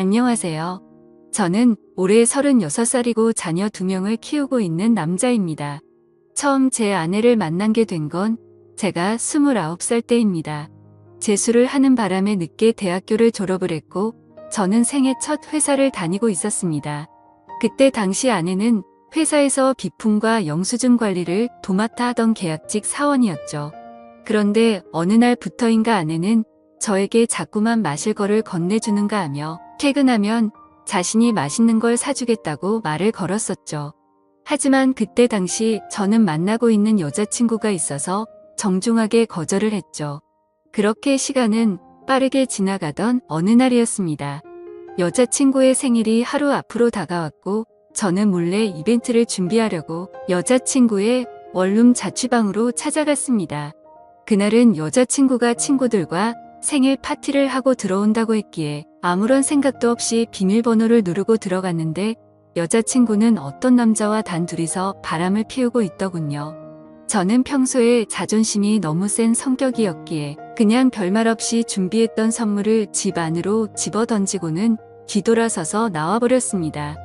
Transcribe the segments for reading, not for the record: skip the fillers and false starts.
안녕하세요. 저는 올해 36살이고 자녀 2명을 키우고 있는 남자입니다. 처음 제 아내를 만나게 된 건 제가 29살 때입니다. 재수를 하는 바람에 늦게 대학교를 졸업을 했고 저는 생애 첫 회사를 다니고 있었습니다. 그때 당시 아내는 회사에서 비품과 영수증 관리를 도맡아 하던 계약직 사원이었죠. 그런데 어느 날부터인가 아내는 저에게 자꾸만 마실 거를 건네주는가 하며 퇴근하면 자신이 맛있는 걸 사주겠다고 말을 걸었었죠. 하지만 그때 당시 저는 만나고 있는 여자친구가 있어서 정중하게 거절을 했죠. 그렇게 시간은 빠르게 지나가던 어느 날이었습니다. 여자친구의 생일이 하루 앞으로 다가왔고 저는 몰래 이벤트를 준비하려고 여자친구의 원룸 자취방으로 찾아갔습니다. 그날은 여자친구가 친구들과 생일 파티를 하고 들어온다고 했기에 아무런 생각도 없이 비밀번호를 누르고 들어갔는데 여자친구는 어떤 남자와 단둘이서 바람을 피우고 있더군요. 저는 평소에 자존심이 너무 센 성격이었기에 그냥 별말 없이 준비했던 선물을 집 안으로 집어던지고는 뒤돌아서서 나와버렸습니다.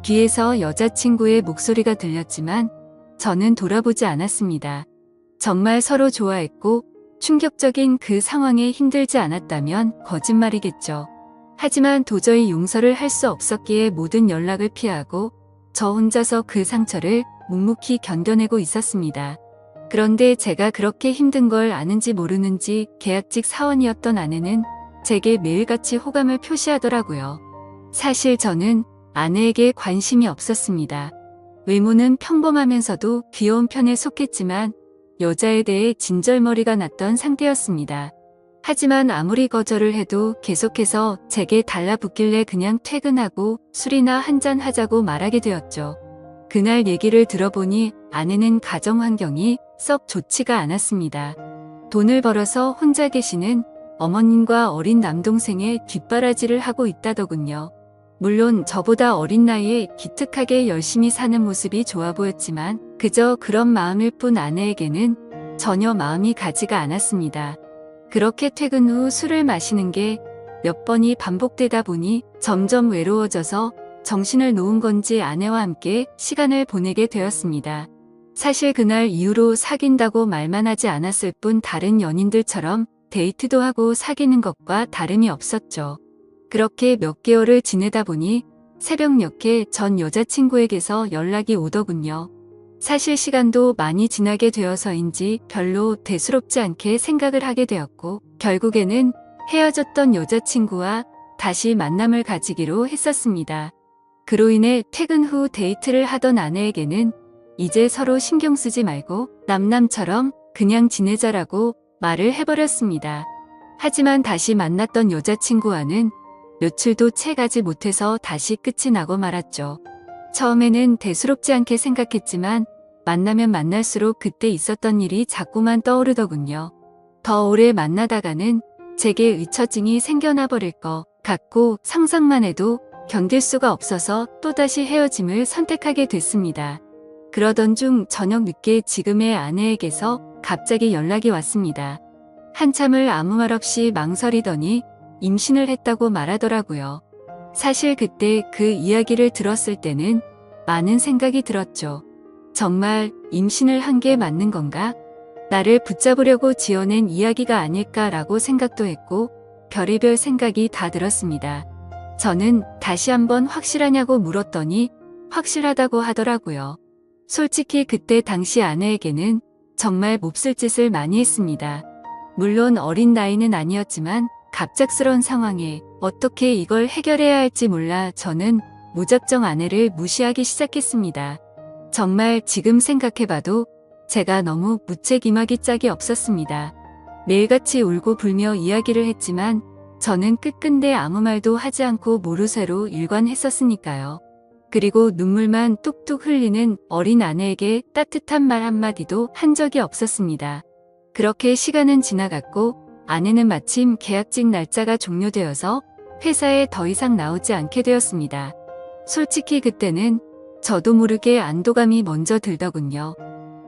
뒤에서 여자친구의 목소리가 들렸지만 저는 돌아보지 않았습니다. 정말 서로 좋아했고 충격적인 그 상황에 힘들지 않았다면 거짓말이겠죠. 하지만 도저히 용서를 할 수 없었기에 모든 연락을 피하고 저 혼자서 그 상처를 묵묵히 견뎌내고 있었습니다. 그런데 제가 그렇게 힘든 걸 아는지 모르는지 계약직 사원이었던 아내는 제게 매일같이 호감을 표시하더라고요. 사실 저는 아내에게 관심이 없었습니다. 외모는 평범하면서도 귀여운 편에 속했지만 여자에 대해 진절머리가 났던 상태였습니다. 하지만 아무리 거절을 해도 계속해서 제게 달라붙길래 그냥 퇴근하고 술이나 한잔 하자고 말하게 되었죠. 그날 얘기를 들어보니 아내는 가정 환경이 썩 좋지가 않았습니다. 돈을 벌어서 혼자 계시는 어머님과 어린 남동생의 뒷바라지를 하고 있다더군요. 물론 저보다 어린 나이에 기특하게 열심히 사는 모습이 좋아 보였지만 그저 그런 마음일 뿐 아내에게는 전혀 마음이 가지가 않았습니다. 그렇게 퇴근 후 술을 마시는 게 몇 번이 반복되다 보니 점점 외로워져서 정신을 놓은 건지 아내와 함께 시간을 보내게 되었습니다. 사실 그날 이후로 사귄다고 말만 하지 않았을 뿐 다른 연인들처럼 데이트도 하고 사귀는 것과 다름이 없었죠. 그렇게 몇 개월을 지내다 보니 새벽녘에 전 여자친구에게서 연락이 오더군요. 사실 시간도 많이 지나게 되어서인지 별로 대수롭지 않게 생각을 하게 되었고 결국에는 헤어졌던 여자친구와 다시 만남을 가지기로 했었습니다. 그로 인해 퇴근 후 데이트를 하던 아내에게는 이제 서로 신경 쓰지 말고 남남처럼 그냥 지내자라고 말을 해버렸습니다. 하지만 다시 만났던 여자친구와는 며칠도 채 가지 못해서 다시 끝이 나고 말았죠. 처음에는 대수롭지 않게 생각했지만 만나면 만날수록 그때 있었던 일이 자꾸만 떠오르더군요. 더 오래 만나다가는 제게 의처증이 생겨나 버릴 것 같고 상상만 해도 견딜 수가 없어서 또다시 헤어짐을 선택하게 됐습니다. 그러던 중 저녁 늦게 지금의 아내에게서 갑자기 연락이 왔습니다. 한참을 아무 말 없이 망설이더니 임신을 했다고 말하더라고요. 사실 그때 그 이야기를 들었을 때는 많은 생각이 들었죠. 정말 임신을 한 게 맞는 건가? 나를 붙잡으려고 지어낸 이야기가 아닐까라고 생각도 했고 별의별 생각이 다 들었습니다. 저는 다시 한번 확실하냐고 물었더니 확실하다고 하더라고요. 솔직히 그때 당시 아내에게는 정말 몹쓸 짓을 많이 했습니다. 물론 어린 나이는 아니었지만 갑작스러운 상황에 어떻게 이걸 해결해야 할지 몰라 저는 무작정 아내를 무시하기 시작했습니다. 정말 지금 생각해봐도 제가 너무 무책임하기 짝이 없었습니다. 매일같이 울고 불며 이야기를 했지만 저는 끝끝내 아무 말도 하지 않고 모르쇠로 일관했었으니까요. 그리고 눈물만 뚝뚝 흘리는 어린 아내에게 따뜻한 말 한마디도 한 적이 없었습니다. 그렇게 시간은 지나갔고 아내는 마침 계약직 날짜가 종료되어서 회사에 더 이상 나오지 않게 되었습니다. 솔직히 그때는 저도 모르게 안도감이 먼저 들더군요.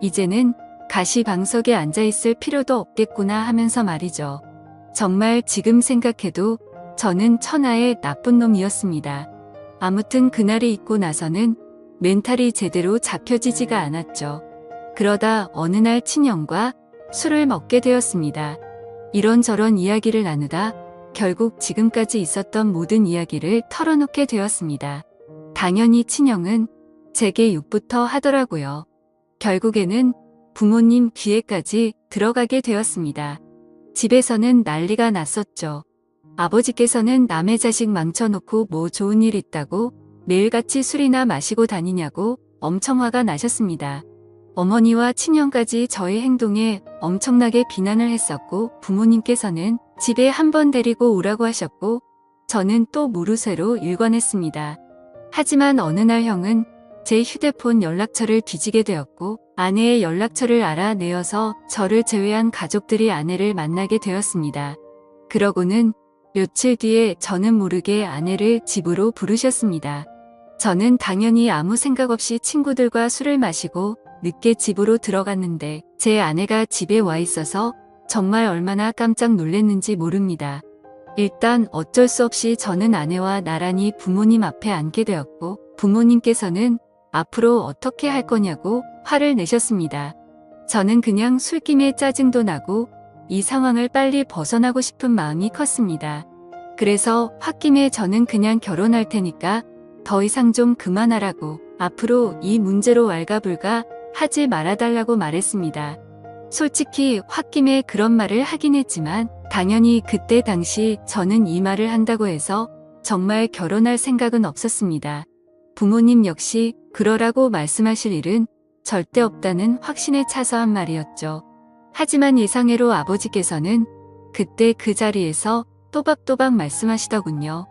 이제는 가시방석에 앉아있을 필요도 없겠구나 하면서 말이죠. 정말 지금 생각해도 저는 천하의 나쁜 놈이었습니다. 아무튼 그날이 있고 나서는 멘탈이 제대로 잡혀지지가 않았죠. 그러다 어느 날 친형과 술을 먹게 되었습니다. 이런저런 이야기를 나누다 결국 지금까지 있었던 모든 이야기를 털어놓게 되었습니다. 당연히 친형은 제게 욕부터 하더라고요. 결국에는 부모님 귀에까지 들어가게 되었습니다. 집에서는 난리가 났었죠. 아버지께서는 남의 자식 망쳐놓고 뭐 좋은 일 있다고 매일같이 술이나 마시고 다니냐고 엄청 화가 나셨습니다. 어머니와 친형까지 저의 행동에 엄청나게 비난을 했었고 부모님께서는 집에 한번 데리고 오라고 하셨고 저는 또 무르쇠로 일관했습니다. 하지만 어느 날 형은 제 휴대폰 연락처를 뒤지게 되었고 아내의 연락처를 알아내어서 저를 제외한 가족들이 아내를 만나게 되었습니다. 그러고는 며칠 뒤에 저는 모르게 아내를 집으로 부르셨습니다. 저는 당연히 아무 생각 없이 친구들과 술을 마시고 늦게 집으로 들어갔는데 제 아내가 집에 와 있어서 정말 얼마나 깜짝 놀랐는지 모릅니다. 일단 어쩔 수 없이 저는 아내와 나란히 부모님 앞에 앉게 되었고 부모님께서는 앞으로 어떻게 할 거냐고 화를 내셨습니다. 저는 그냥 술김에 짜증도 나고 이 상황을 빨리 벗어나고 싶은 마음이 컸습니다. 그래서 홧김에 저는 그냥 결혼할 테니까 더 이상 좀 그만하라고 앞으로 이 문제로 왈가불가 하지 말아달라고 말했습니다. 솔직히 홧김에 그런 말을 하긴 했지만 당연히 그때 당시 저는 이 말을 한다고 해서 정말 결혼할 생각은 없었습니다. 부모님 역시 그러라고 말씀하실 일은 절대 없다는 확신에 차서 한 말이었죠. 하지만 예상외로 아버지께서는 그때 그 자리에서 또박또박 말씀하시더군요.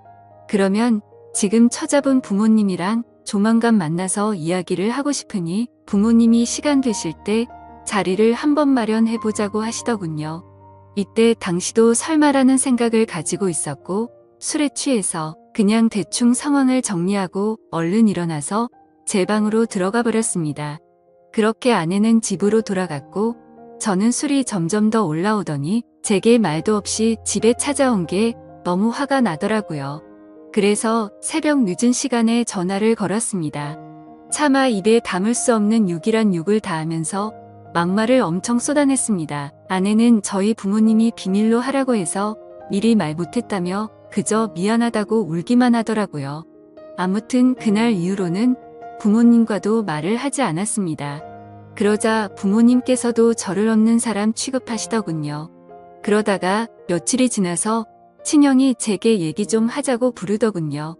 그러면 지금 처잡은 부모님이랑 조만간 만나서 이야기를 하고 싶으니 부모님이 시간 되실 때 자리를 한번 마련해보자고 하시더군요. 이때 당시도 설마라는 생각을 가지고 있었고 술에 취해서 그냥 대충 상황을 정리하고 얼른 일어나서 제 방으로 들어가 버렸습니다. 그렇게 아내는 집으로 돌아갔고 저는 술이 점점 더 올라오더니 제게 말도 없이 집에 찾아온 게 너무 화가 나더라고요. 그래서 새벽 늦은 시간에 전화를 걸었습니다. 차마 입에 담을 수 없는 욕이란 욕을 다하면서 막말을 엄청 쏟아냈습니다. 아내는 저희 부모님이 비밀로 하라고 해서 미리 말 못했다며 그저 미안하다고 울기만 하더라고요. 아무튼 그날 이후로는 부모님과도 말을 하지 않았습니다. 그러자 부모님께서도 저를 없는 사람 취급하시더군요. 그러다가 며칠이 지나서 친형이 제게 얘기 좀 하자고 부르더군요.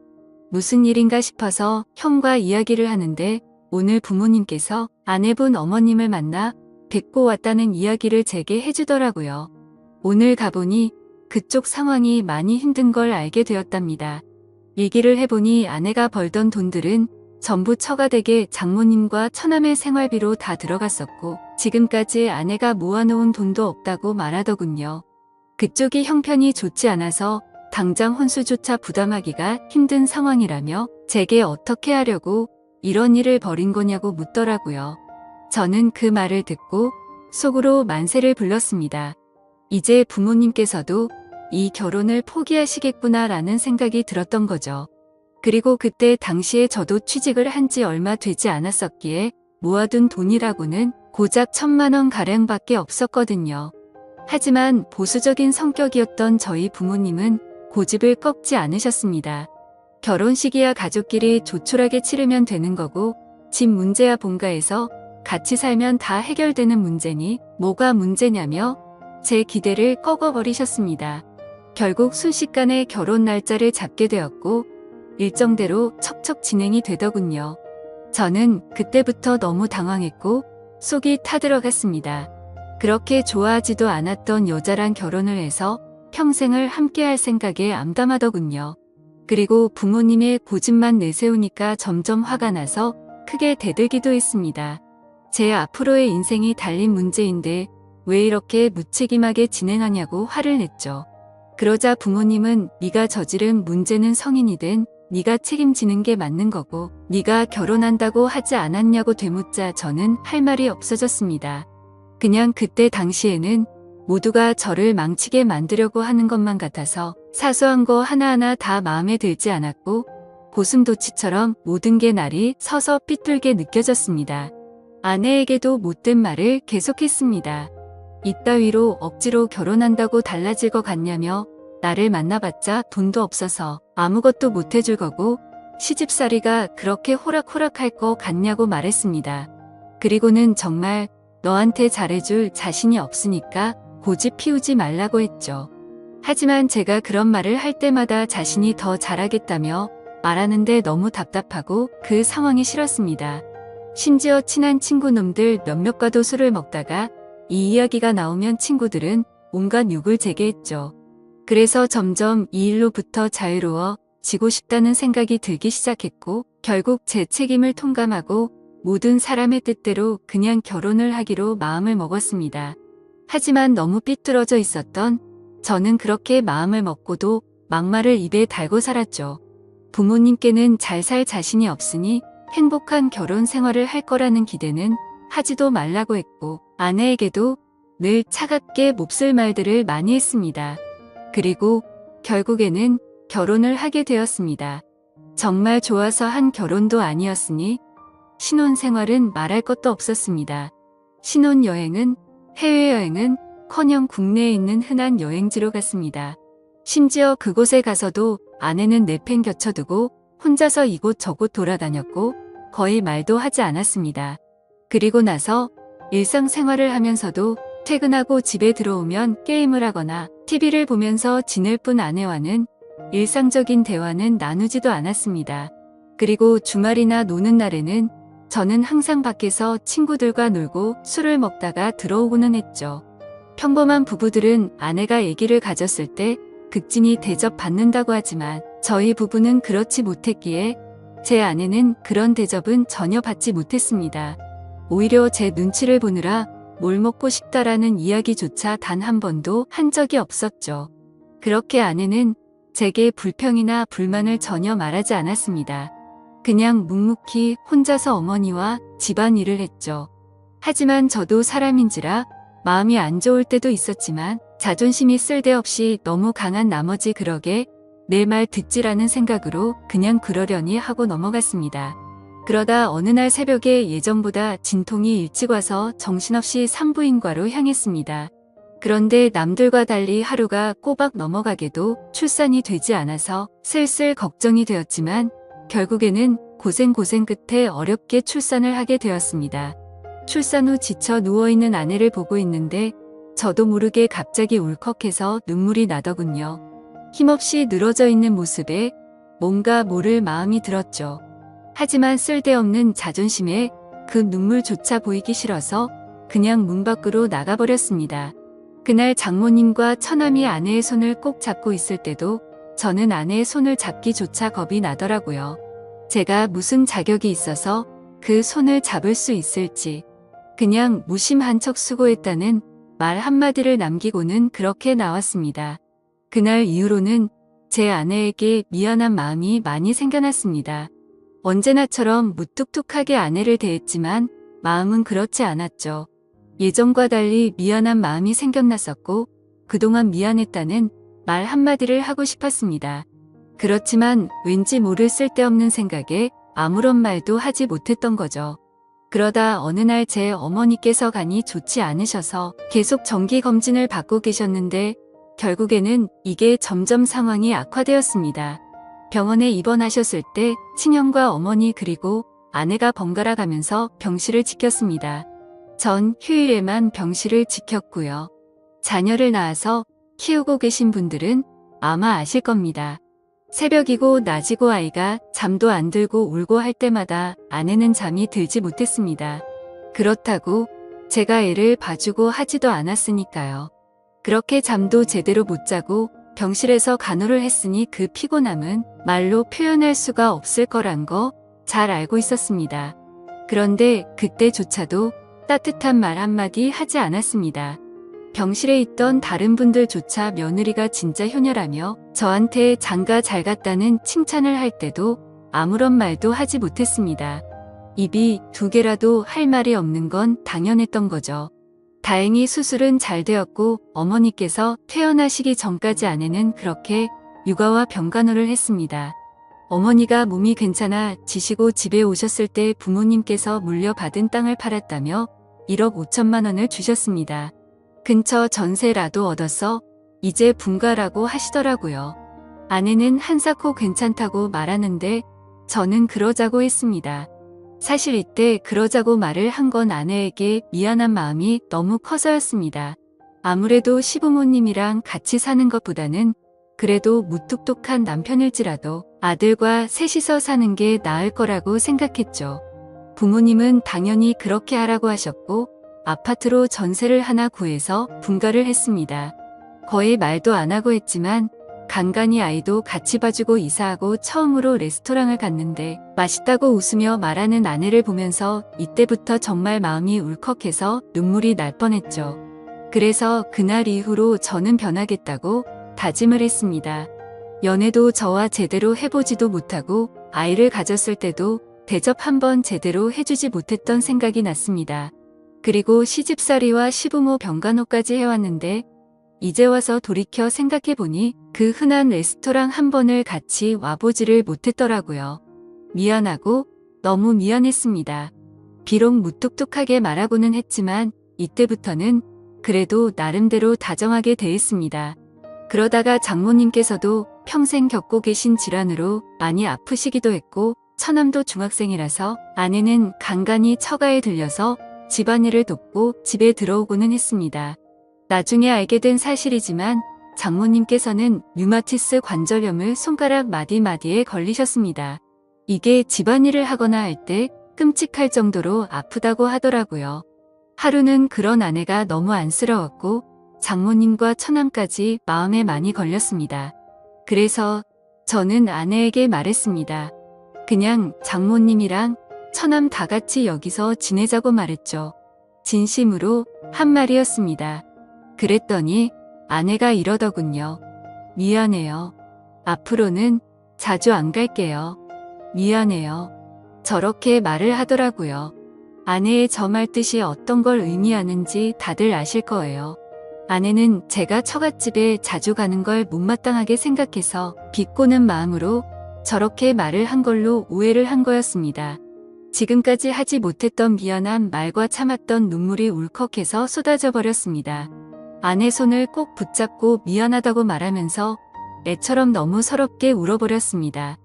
무슨 일인가 싶어서 형과 이야기를 하는데 오늘 부모님께서 아내분 어머님을 만나 뵙고 왔다는 이야기를 제게 해주더라고요. 오늘 가보니 그쪽 상황이 많이 힘든 걸 알게 되었답니다. 얘기를 해보니 아내가 벌던 돈들은 전부 처가댁에 장모님과 처남의 생활비로 다 들어갔었고 지금까지 아내가 모아놓은 돈도 없다고 말하더군요. 그쪽이 형편이 좋지 않아서 당장 혼수조차 부담하기가 힘든 상황이라며 제게 어떻게 하려고 이런 일을 벌인 거냐고 묻더라고요. 저는 그 말을 듣고 속으로 만세를 불렀습니다. 이제 부모님께서도 이 결혼을 포기하시겠구나라는 생각이 들었던 거죠. 그리고 그때 당시에 저도 취직을 한 지 얼마 되지 않았었기에 모아둔 돈이라고는 고작 1,000만 원 가량밖에 없었거든요. 하지만 보수적인 성격이었던 저희 부모님은 고집을 꺾지 않으셨습니다. 결혼식이야 가족끼리 조촐하게 치르면 되는 거고 집 문제야 본가에서 같이 살면 다 해결되는 문제니 뭐가 문제냐며 제 기대를 꺾어버리셨습니다. 결국 순식간에 결혼 날짜를 잡게 되었고 일정대로 척척 진행이 되더군요. 저는 그때부터 너무 당황했고 속이 타들어갔습니다. 그렇게 좋아하지도 않았던 여자랑 결혼을 해서 평생을 함께할 생각에 암담하더군요. 그리고 부모님의 고집만 내세우니까 점점 화가 나서 크게 대들기도 했습니다. 제 앞으로의 인생이 달린 문제인데 왜 이렇게 무책임하게 진행하냐고 화를 냈죠. 그러자 부모님은 네가 저지른 문제는 성인이 된 네가 책임지는 게 맞는 거고 네가 결혼한다고 하지 않았냐고 되묻자 저는 할 말이 없어졌습니다. 그냥 그때 당시에는 모두가 저를 망치게 만들려고 하는 것만 같아서 사소한 거 하나하나 다 마음에 들지 않았고 고슴도치처럼 모든 게 날이 서서 삐뚤게 느껴졌습니다. 아내에게도 못된 말을 계속했습니다. 이따위로 억지로 결혼한다고 달라질 것 같냐며 나를 만나봤자 돈도 없어서 아무것도 못 해줄 거고 시집살이가 그렇게 호락호락할 것 같냐고 말했습니다. 그리고는 정말 너한테 잘해줄 자신이 없으니까 고집 피우지 말라고 했죠. 하지만 제가 그런 말을 할 때마다 자신이 더 잘하겠다며 말하는데 너무 답답하고 그 상황이 싫었습니다. 심지어 친한 친구 놈들 몇몇과도 술을 먹다가 이 이야기가 나오면 친구들은 온갖 욕을 제게 했죠. 그래서 점점 이 일로부터 자유로워지고 싶다는 생각이 들기 시작했고 결국 제 책임을 통감하고 모든 사람의 뜻대로 그냥 결혼을 하기로 마음을 먹었습니다. 하지만 너무 삐뚤어져 있었던 저는 그렇게 마음을 먹고도 막말을 입에 달고 살았죠. 부모님께는 잘 살 자신이 없으니 행복한 결혼 생활을 할 거라는 기대는 하지도 말라고 했고 아내에게도 늘 차갑게 몹쓸 말들을 많이 했습니다. 그리고 결국에는 결혼을 하게 되었습니다. 정말 좋아서 한 결혼도 아니었으니 신혼생활은 말할 것도 없었습니다. 신혼여행은 해외여행은 커녕 국내에 있는 흔한 여행지로 갔습니다. 심지어 그곳에 가서도 아내는 내팽겨쳐두고 혼자서 이곳 저곳 돌아다녔고 거의 말도 하지 않았습니다. 그리고 나서 일상생활을 하면서도 퇴근하고 집에 들어오면 게임을 하거나 TV를 보면서 지낼 뿐 아내와는 일상적인 대화는 나누지도 않았습니다. 그리고 주말이나 노는 날에는 저는 항상 밖에서 친구들과 놀고 술을 먹다가 들어오고는 했죠. 평범한 부부들은 아내가 아기를 가졌을 때 극진히 대접받는다고 하지만 저희 부부는 그렇지 못했기에 제 아내는 그런 대접은 전혀 받지 못했습니다. 오히려 제 눈치를 보느라 뭘 먹고 싶다라는 이야기조차 단 한 번도 한 적이 없었죠. 그렇게 아내는 제게 불평이나 불만을 전혀 말하지 않았습니다. 그냥 묵묵히 혼자서 어머니와 집안일을 했죠. 하지만 저도 사람인지라 마음이 안 좋을 때도 있었지만 자존심이 쓸데없이 너무 강한 나머지 그러게 내 말 듣지라는 생각으로 그냥 그러려니 하고 넘어갔습니다. 그러다 어느 날 새벽에 예정보다 진통이 일찍 와서 정신없이 산부인과로 향했습니다. 그런데 남들과 달리 하루가 꼬박 넘어가게도 출산이 되지 않아서 슬슬 걱정이 되었지만 결국에는 고생 끝에 어렵게 출산을 하게 되었습니다. 출산 후 지쳐 누워있는 아내를 보고 있는데 저도 모르게 갑자기 울컥해서 눈물이 나더군요. 힘없이 늘어져 있는 모습에 뭔가 모를 마음이 들었죠. 하지만 쓸데없는 자존심에 그 눈물조차 보이기 싫어서 그냥 문 밖으로 나가버렸습니다. 그날 장모님과 처남이 아내의 손을 꼭 잡고 있을 때도 저는 아내의 손을 잡기조차 겁이 나더라고요. 제가 무슨 자격이 있어서 그 손을 잡을 수 있을지. 그냥 무심한 척 수고했다는 말 한마디를 남기고는 그렇게 나왔습니다. 그날 이후로는 제 아내에게 미안한 마음이 많이 생겨났습니다. 언제나처럼 무뚝뚝하게 아내를 대했지만 마음은 그렇지 않았죠. 예전과 달리 미안한 마음이 생겨났었고 그동안 미안했다는 말 한마디를 하고 싶었습니다. 그렇지만 왠지 모를 쓸데없는 생각에 아무런 말도 하지 못했던 거죠. 그러다 어느 날 제 어머니께서 간이 좋지 않으셔서 계속 정기검진을 받고 계셨는데 결국에는 이게 점점 상황이 악화되었습니다. 병원에 입원하셨을 때 친형과 어머니 그리고 아내가 번갈아 가면서 병실을 지켰습니다. 전 휴일에만 병실을 지켰고요. 자녀를 낳아서 키우고 계신 분들은 아마 아실 겁니다. 새벽이고 낮이고 아이가 잠도 안 들고 울고 할 때마다 아내는 잠이 들지 못했습니다. 그렇다고 제가 애를 봐주고 하지도 않았으니까요. 그렇게 잠도 제대로 못 자고 병실에서 간호를 했으니 그 피곤함은 말로 표현할 수가 없을 거란 거 잘 알고 있었습니다. 그런데 그때조차도 따뜻한 말 한마디 하지 않았습니다. 병실에 있던 다른 분들조차 며느리가 진짜 효녀라며 저한테 장가 잘 갔다는 칭찬을 할 때도 아무런 말도 하지 못했습니다. 입이 두 개라도 할 말이 없는 건 당연했던 거죠. 다행히 수술은 잘 되었고 어머니께서 퇴원하시기 전까지 아내는 그렇게 육아와 병간호를 했습니다. 어머니가 몸이 괜찮아지시고 집에 오셨을 때 부모님께서 물려받은 땅을 팔았다며 1억 5천만 원을 주셨습니다. 근처 전세라도 얻어서 이제 분가라고 하시더라고요. 아내는 한사코 괜찮다고 말하는데 저는 그러자고 했습니다. 사실 이때 그러자고 말을 한 건 아내에게 미안한 마음이 너무 커서였습니다. 아무래도 시부모님이랑 같이 사는 것보다는 그래도 무뚝뚝한 남편일지라도 아들과 셋이서 사는 게 나을 거라고 생각했죠. 부모님은 당연히 그렇게 하라고 하셨고 아파트로 전세를 하나 구해서 분가를 했습니다. 거의 말도 안 하고 했지만 간간히 아이도 같이 봐주고 이사하고 처음으로 레스토랑을 갔는데 맛있다고 웃으며 말하는 아내를 보면서 이때부터 정말 마음이 울컥해서 눈물이 날 뻔했죠. 그래서 그날 이후로 저는 변하겠다고 다짐을 했습니다. 연애도 저와 제대로 해보지도 못하고 아이를 가졌을 때도 대접 한번 제대로 해주지 못했던 생각이 났습니다. 그리고 시집살이와 시부모 병간호까지 해왔는데 이제 와서 돌이켜 생각해보니 그 흔한 레스토랑 한 번을 같이 와보지를 못했더라고요. 미안하고 너무 미안했습니다. 비록 무뚝뚝하게 말하고는 했지만 이때부터는 그래도 나름대로 다정하게 대했습니다. 그러다가 장모님께서도 평생 겪고 계신 질환으로 많이 아프시기도 했고 처남도 중학생이라서 아내는 간간히 처가에 들려서 집안일을 돕고 집에 들어오고는 했습니다. 나중에 알게 된 사실이지만 장모님께서는 류마티스 관절염을 손가락 마디마디에 걸리셨습니다. 이게 집안일을 하거나 할 때 끔찍할 정도로 아프다고 하더라고요. 하루는 그런 아내가 너무 안쓰러웠고 장모님과 처남까지 마음에 많이 걸렸습니다. 그래서 저는 아내에게 말했습니다. 그냥 장모님이랑 처남 다 같이 여기서 지내자고 말했죠. 진심으로 한 말이었습니다. 그랬더니 아내가 이러더군요. 미안해요. 앞으로는 자주 안 갈게요. 미안해요. 저렇게 말을 하더라고요. 아내의 저 말 뜻이 어떤 걸 의미하는지 다들 아실 거예요. 아내는 제가 처갓집에 자주 가는 걸 못마땅하게 생각해서 비꼬는 마음으로 저렇게 말을 한 걸로 오해를 한 거였습니다. 지금까지 하지 못했던 미안한 말과 참았던 눈물이 울컥해서 쏟아져 버렸습니다. 아내 손을 꼭 붙잡고 미안하다고 말하면서 애처럼 너무 서럽게 울어버렸습니다.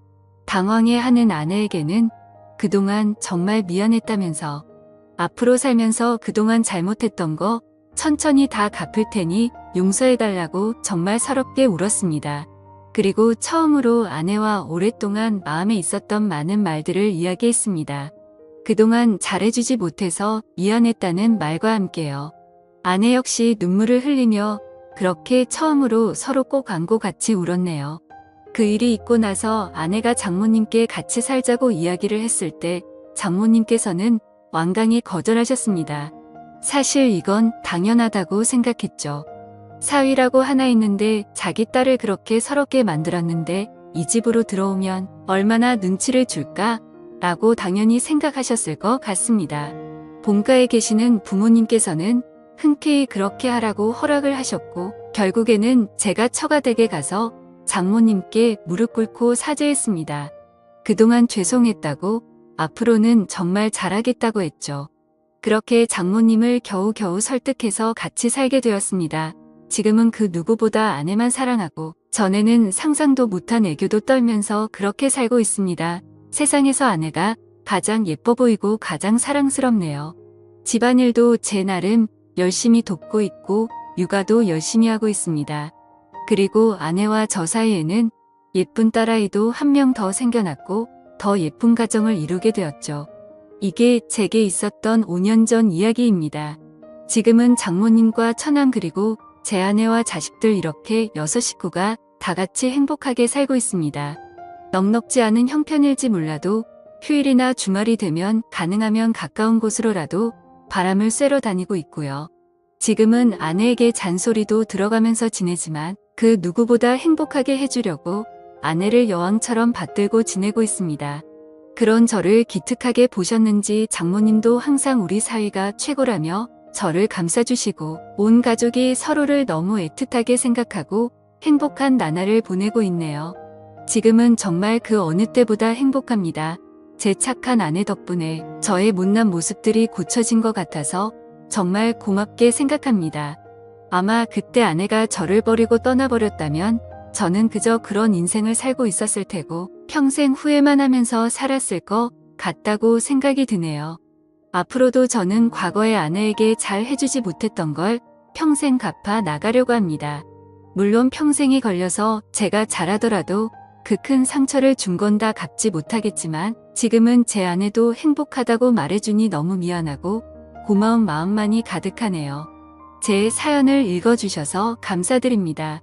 당황해하는 아내에게는 그동안 정말 미안했다면서 앞으로 살면서 그동안 잘못했던 거 천천히 다 갚을 테니 용서해달라고 정말 서럽게 울었습니다. 그리고 처음으로 아내와 오랫동안 마음에 있었던 많은 말들을 이야기했습니다. 그동안 잘해주지 못해서 미안했다는 말과 함께요. 아내 역시 눈물을 흘리며 그렇게 처음으로 서로 꼭 안고 같이 울었네요. 그 일이 있고 나서 아내가 장모님께 같이 살자고 이야기를 했을 때 장모님께서는 완강히 거절하셨습니다. 사실 이건 당연하다고 생각했죠. 사위라고 하나 있는데 자기 딸을 그렇게 서럽게 만들었는데 이 집으로 들어오면 얼마나 눈치를 줄까? 라고 당연히 생각하셨을 것 같습니다. 본가에 계시는 부모님께서는 흔쾌히 그렇게 하라고 허락을 하셨고 결국에는 제가 처가댁에 가서 장모님께 무릎 꿇고 사죄했습니다. 그동안 죄송했다고 앞으로는 정말 잘하겠다고 했죠. 그렇게 장모님을 겨우겨우 설득해서 같이 살게 되었습니다. 지금은 그 누구보다 아내만 사랑하고 전에는 상상도 못한 애교도 떨면서 그렇게 살고 있습니다. 세상에서 아내가 가장 예뻐 보이고 가장 사랑스럽네요. 집안일도 제 나름 열심히 돕고 있고 육아도 열심히 하고 있습니다. 그리고 아내와 저 사이에는 예쁜 딸아이도 한 명 더 생겨났고 더 예쁜 가정을 이루게 되었죠. 이게 제게 있었던 5년 전 이야기입니다. 지금은 장모님과 처남 그리고 제 아내와 자식들 이렇게 6식구가 다 같이 행복하게 살고 있습니다. 넉넉지 않은 형편일지 몰라도 휴일이나 주말이 되면 가능하면 가까운 곳으로라도 바람을 쐬러 다니고 있고요. 지금은 아내에게 잔소리도 들어가면서 지내지만 그 누구보다 행복하게 해주려고 아내를 여왕처럼 받들고 지내고 있습니다. 그런 저를 기특하게 보셨는지 장모님도 항상 우리 사위가 최고라며 저를 감싸주시고 온 가족이 서로를 너무 애틋하게 생각하고 행복한 나날을 보내고 있네요. 지금은 정말 그 어느 때보다 행복합니다. 제 착한 아내 덕분에 저의 못난 모습들이 고쳐진 것 같아서 정말 고맙게 생각합니다. 아마 그때 아내가 저를 버리고 떠나버렸다면 저는 그저 그런 인생을 살고 있었을 테고 평생 후회만 하면서 살았을 것 같다고 생각이 드네요. 앞으로도 저는 과거의 아내에게 잘 해주지 못했던 걸 평생 갚아 나가려고 합니다. 물론 평생이 걸려서 제가 잘하더라도 그 큰 상처를 준 건 다 갚지 못하겠지만 지금은 제 아내도 행복하다고 말해주니 너무 미안하고 고마운 마음만이 가득하네요. 제 사연을 읽어주셔서 감사드립니다.